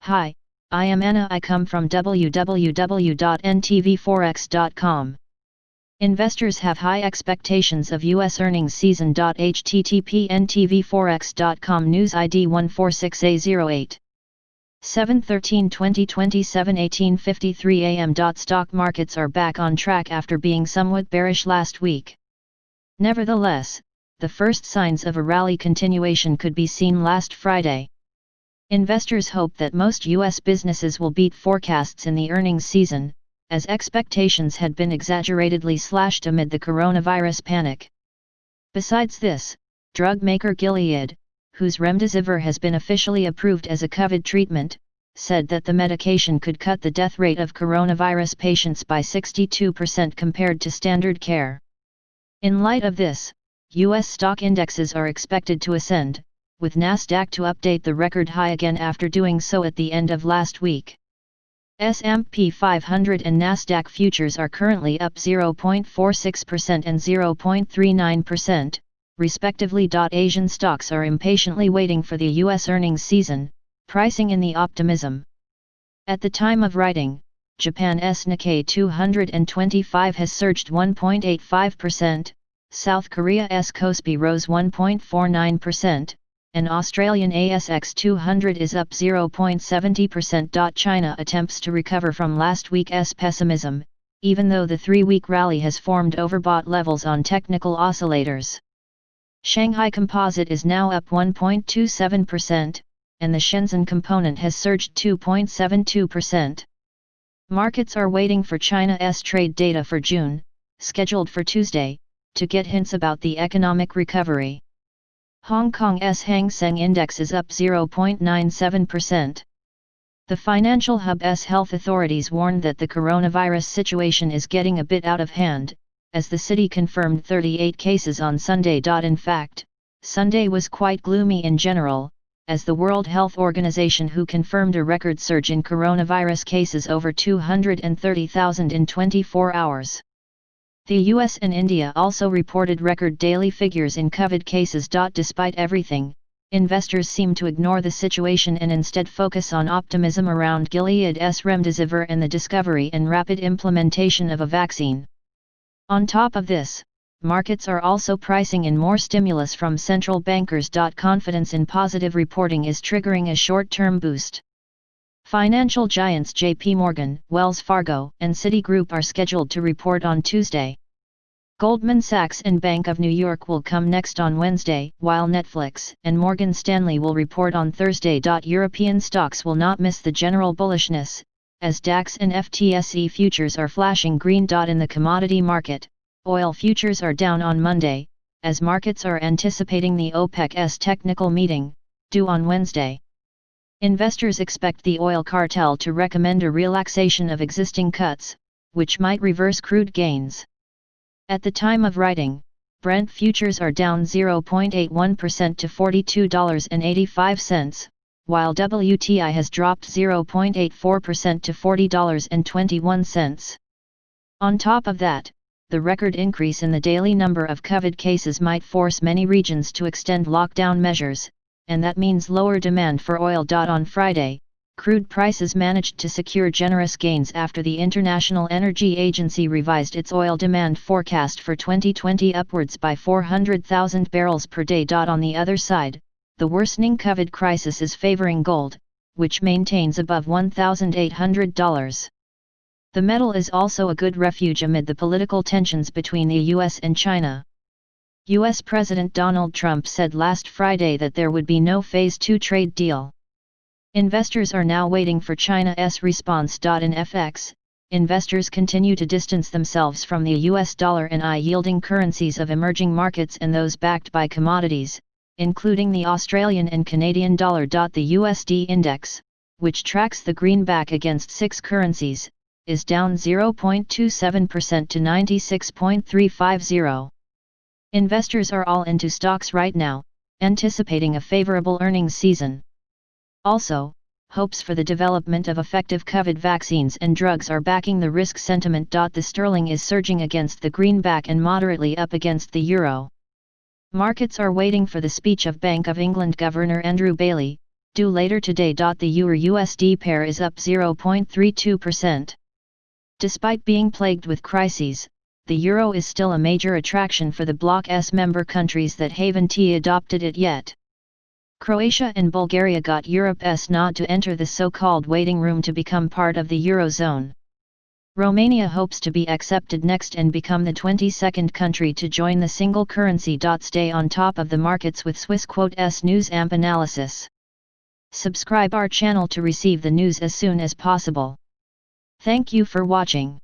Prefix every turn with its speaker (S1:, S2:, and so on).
S1: Hi, I am Anna. I come from www.ntvforex.com. Investors have high expectations of U.S. earnings season. http ntvforex.com News ID 146A08. 7/13/2027 18:53 am. Stock markets are back on track after being somewhat bearish last week. Nevertheless, the first signs of a rally continuation could be seen last Friday. Investors hope that most U.S. businesses will beat forecasts in the earnings season, as expectations had been exaggeratedly slashed amid the coronavirus panic. Besides this, drug maker Gilead, whose remdesivir has been officially approved as a COVID treatment, said that the medication could cut the death rate of coronavirus patients by 62% compared to standard care. In light of this, U.S. stock indexes are expected to ascend, with Nasdaq to update the record high again after doing so at the end of last week. S&P 500 and Nasdaq futures are currently up 0.46% and 0.39%, respectively. Asian stocks are impatiently waiting for the U.S. earnings season, pricing in the optimism. At the time of writing, Japan's Nikkei 225 has surged 1.85%, South Korea's Kospi rose 1.49%, and Australian ASX 200 is up 0.70%. China attempts to recover from last week's pessimism, even though the 3-week rally has formed overbought levels on technical oscillators. Shanghai Composite is now up 1.27%, and the Shenzhen component has surged 2.72%. Markets are waiting for China's trade data for June, scheduled for Tuesday, to get hints about the economic recovery. Hong Kong's Hang Seng Index is up 0.97%. The financial hub's health authorities warned that the coronavirus situation is getting a bit out of hand, as the city confirmed 38 cases on Sunday. In fact, Sunday was quite gloomy in general, as the World Health Organization who confirmed a record surge in coronavirus cases over 230,000 in 24 hours. The US and India also reported record daily figures in COVID cases. Despite everything, investors seem to ignore the situation and instead focus on optimism around Gilead's remdesivir and the discovery and rapid implementation of a vaccine. On top of this, markets are also pricing in more stimulus from central bankers. Confidence in positive reporting is triggering a short-term boost. Financial giants JP Morgan, Wells Fargo, and Citigroup are scheduled to report on Tuesday. Goldman Sachs and Bank of New York will come next on Wednesday, while Netflix and Morgan Stanley will report on Thursday. European stocks will not miss the general bullishness, as DAX and FTSE futures are flashing green. In the commodity market, oil futures are down on Monday, as markets are anticipating the OPEC's technical meeting, due on Wednesday. Investors expect the oil cartel to recommend a relaxation of existing cuts, which might reverse crude gains. At the time of writing, Brent futures are down 0.81% to $42.85, while WTI has dropped 0.84% to $40.21. On top of that, the record increase in the daily number of COVID cases might force many regions to extend lockdown measures, and that means lower demand for oil. On Friday, crude prices managed to secure generous gains after the International Energy Agency revised its oil demand forecast for 2020 upwards by 400,000 barrels per day. On the other side, the worsening COVID crisis is favoring gold, which maintains above $1,800. The metal is also a good refuge amid the political tensions between the US and China. U.S. President Donald Trump said last Friday that there would be no Phase 2 trade deal. Investors are now waiting for China's response. In FX, investors continue to distance themselves from the US dollar and high-yielding currencies of emerging markets and those backed by commodities, including the Australian and Canadian dollar. The USD index, which tracks the greenback against 6 currencies, is down 0.27% to 96.350. Investors are all into stocks right now, anticipating a favorable earnings season. Also, hopes for the development of effective COVID vaccines and drugs are backing the risk sentiment. The sterling is surging against the greenback and moderately up against the euro. Markets are waiting for the speech of Bank of England Governor Andrew Bailey, due later today. The Euro-USD pair is up 0.32%. Despite being plagued with crises, the euro is still a major attraction for the bloc's member countries that haven't adopted it yet. Croatia and Bulgaria got Europe's nod to enter the so-called waiting room to become part of the Eurozone. Romania hopes to be accepted next and become the 22nd country to join the single currency. Stay on top of the markets with Swissquote's News Amp analysis. Subscribe our channel to receive the news as soon as possible. Thank you for watching.